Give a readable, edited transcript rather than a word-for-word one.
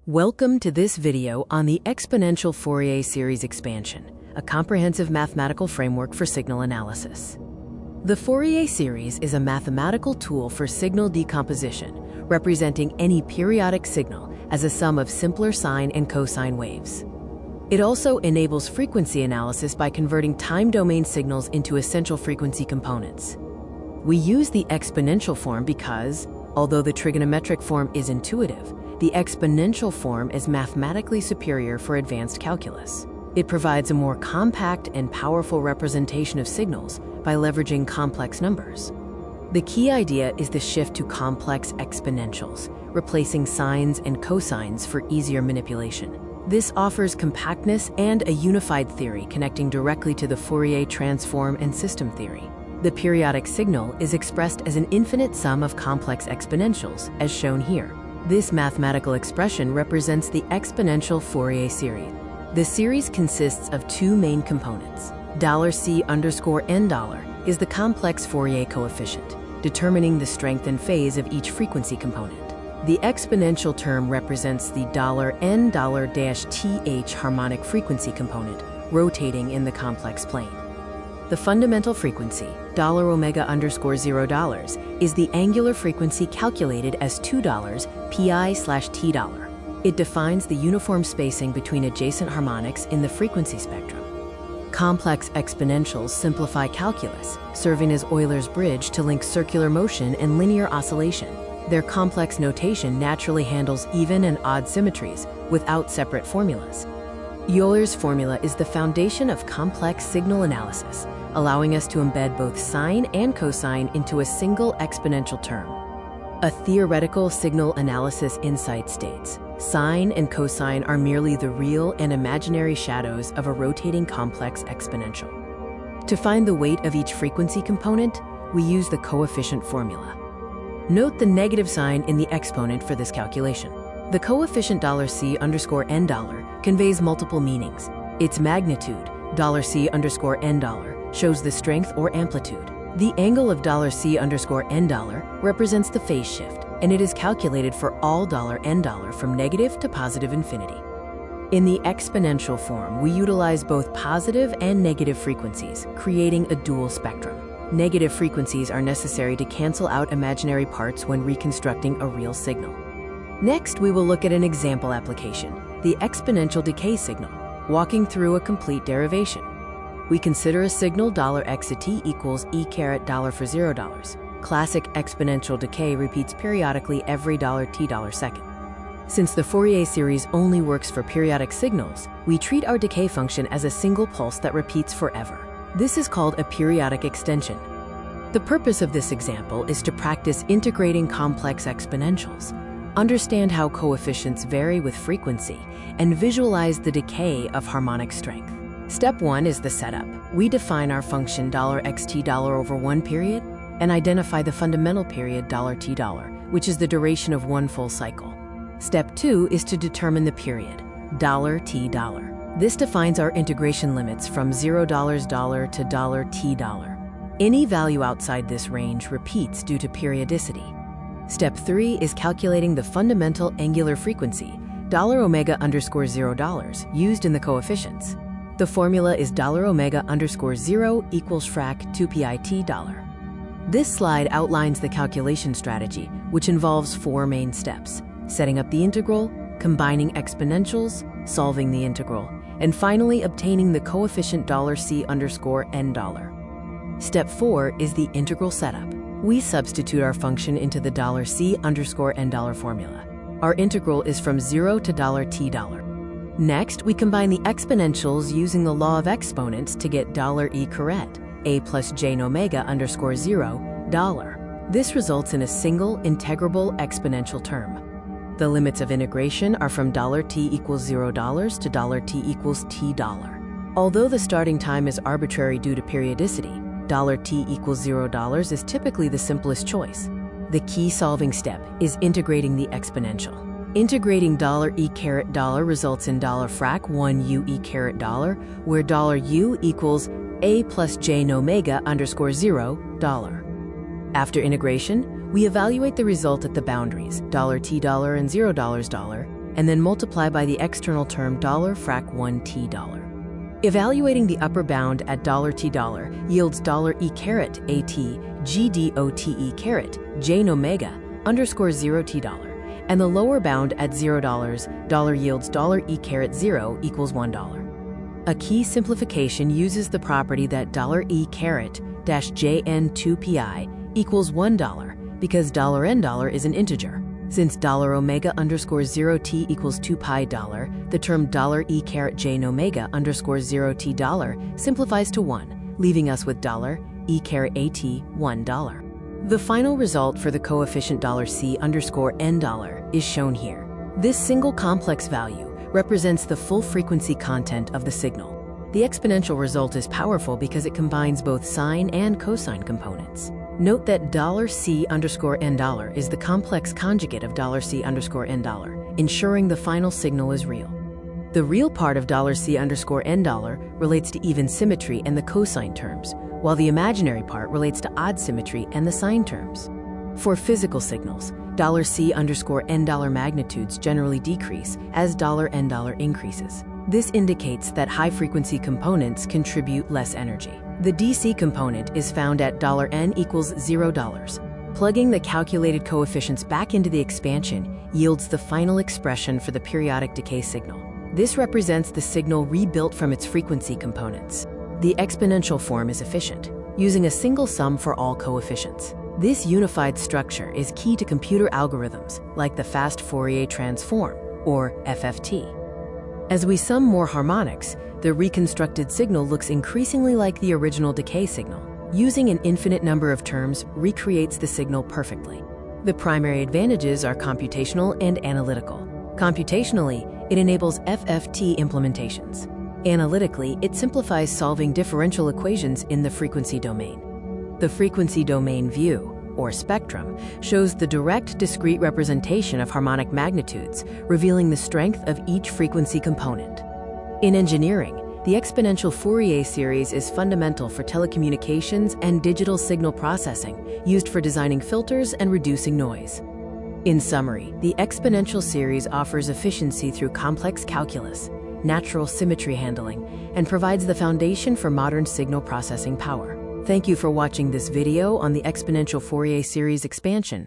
Welcome to this video on the Exponential Fourier series expansion, a comprehensive mathematical framework for signal analysis. The Fourier series is a mathematical tool for signal decomposition, representing any periodic signal as a sum of simpler sine and cosine waves. It also enables frequency analysis by converting time domain signals into essential frequency components. We use the exponential form because, although the trigonometric form is intuitive, the exponential form is mathematically superior for advanced calculus. It provides a more compact and powerful representation of signals by leveraging complex numbers. The key idea is the shift to complex exponentials, replacing sines and cosines for easier manipulation. This offers compactness and a unified theory connecting directly to the Fourier transform and system theory. The periodic signal is expressed as an infinite sum of complex exponentials, as shown here. This mathematical expression represents the exponential Fourier series. The series consists of two main components. $C_n$ is the complex Fourier coefficient, determining the strength and phase of each frequency component. The exponential term represents the $n$-th harmonic frequency component, rotating in the complex plane. The fundamental frequency, $(0) is the angular frequency calculated as $2 pi/t. It defines the uniform spacing between adjacent harmonics in the frequency spectrum. Complex exponentials simplify calculus, serving as Euler's bridge to link circular motion and linear oscillation. Their complex notation naturally handles even and odd symmetries without separate formulas. Euler's formula is the foundation of complex signal analysis, allowing us to embed both sine and cosine into a single exponential term. A theoretical signal analysis insight states, sine and cosine are merely the real and imaginary shadows of a rotating complex exponential. To find the weight of each frequency component, we use the coefficient formula. Note the negative sign in the exponent for this calculation. The coefficient $C_n$ conveys multiple meanings. Its magnitude, $C_n$, shows the strength or amplitude. The angle of $C_n$ represents the phase shift, and it is calculated for all $n$ from negative to positive infinity. In the exponential form, we utilize both positive and negative frequencies, creating a dual spectrum. Negative frequencies are necessary to cancel out imaginary parts when reconstructing a real signal. Next, we will look at an example application, the exponential decay signal, walking through a complete derivation. We consider a signal $x(t) equals $e$$ for $0. Classic exponential decay repeats periodically every $t second. Since the Fourier series only works for periodic signals, we treat our decay function as a single pulse that repeats forever. This is called a periodic extension. The purpose of this example is to practice integrating complex exponentials, understand how coefficients vary with frequency, and visualize the decay of harmonic strength. Step 1 is the setup. We define our function $xt$ over one period and identify the fundamental period $t$, which is the duration of one full cycle. Step 2 is to determine the period, $t$. This defines our integration limits from $0 to $t$. Any value outside this range repeats due to periodicity. Step 3 is calculating the fundamental angular frequency, $(0) used in the coefficients. The formula is $(0) equals frac 2 pi/t$. This slide outlines the calculation strategy, which involves four main steps: setting up the integral, combining exponentials, solving the integral, and finally obtaining the coefficient $C_n$. Step 4 is the integral setup. We substitute our function into the $C_n$ formula. Our integral is from 0 to $t$. Next, we combine the exponentials using the law of exponents to get $e⁻, a plus j⍵0$. This results in a single integrable exponential term. The limits of integration are from $t=0 to $t=t$. Although the starting time is arbitrary due to periodicity, $t=0 is typically the simplest choice. The key solving step is integrating the exponential. Integrating $e⁻$ results in $frac 1 u⁻$, where $u equals a plus j⍵0$. After integration, we evaluate the result at the boundaries, $t$ and $0$, and then multiply by the external term $frac1t$. Evaluating the upper bound at $t$ yields $e caret at g dot e caret j omega underscore 0t$, and the lower bound at $0 yields $e caret 0 equals $1. A key simplification uses the property that $e caret dash jn2pi equals $1 because $n is an integer. Since $omega underscore 0t equals 2 pi $, the term $e caret j omega underscore 0t$ simplifies to 1, leaving us with $e caret at $1. The final result for the coefficient $c underscore n$ is shown here. This single complex value represents the full frequency content of the signal. The exponential result is powerful because it combines both sine and cosine components. Note that $c underscore n$ is the complex conjugate of $c underscore n$, ensuring the final signal is real. The real part of $c underscore n$ relates to even symmetry and the cosine terms, while the imaginary part relates to odd symmetry and the sine terms. For physical signals, $c underscore n$ magnitudes generally decrease as $n$ increases. This indicates that high-frequency components contribute less energy. The DC component is found at $n equals $0. Plugging the calculated coefficients back into the expansion yields the final expression for the periodic decay signal. This represents the signal rebuilt from its frequency components. The exponential form is efficient, using a single sum for all coefficients. This unified structure is key to computer algorithms like the fast Fourier transform, or FFT. As we sum more harmonics, the reconstructed signal looks increasingly like the original decay signal. Using an infinite number of terms recreates the signal perfectly. The primary advantages are computational and analytical. Computationally, it enables FFT implementations. Analytically, it simplifies solving differential equations in the frequency domain. The frequency domain view, or spectrum, shows the direct discrete representation of harmonic magnitudes, revealing the strength of each frequency component. In engineering, the exponential Fourier series is fundamental for telecommunications and digital signal processing, used for designing filters and reducing noise. In summary, the exponential series offers efficiency through complex calculus, natural symmetry handling, and provides the foundation for modern signal processing power. Thank you for watching this video on the exponential Fourier series expansion.